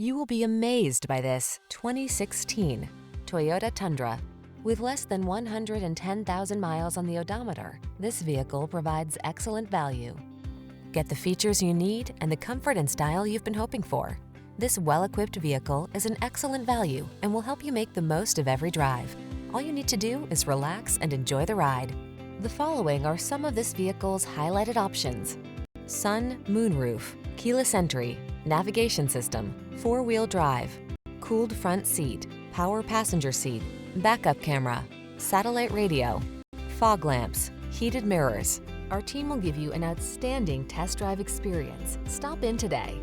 You will be amazed by this 2016 Toyota Tundra. With less than 110,000 miles on the odometer, this vehicle provides excellent value. Get the features you need and the comfort and style you've been hoping for. This well-equipped vehicle is an excellent value and will help you make the most of every drive. All you need to do is relax and enjoy the ride. The following are some of this vehicle's highlighted options: sun, moonroof, keyless entry, navigation system, four-wheel drive, cooled front seat, power passenger seat, backup camera, satellite radio, fog lamps, heated mirrors. Our team will give you an outstanding test drive experience. Stop in today.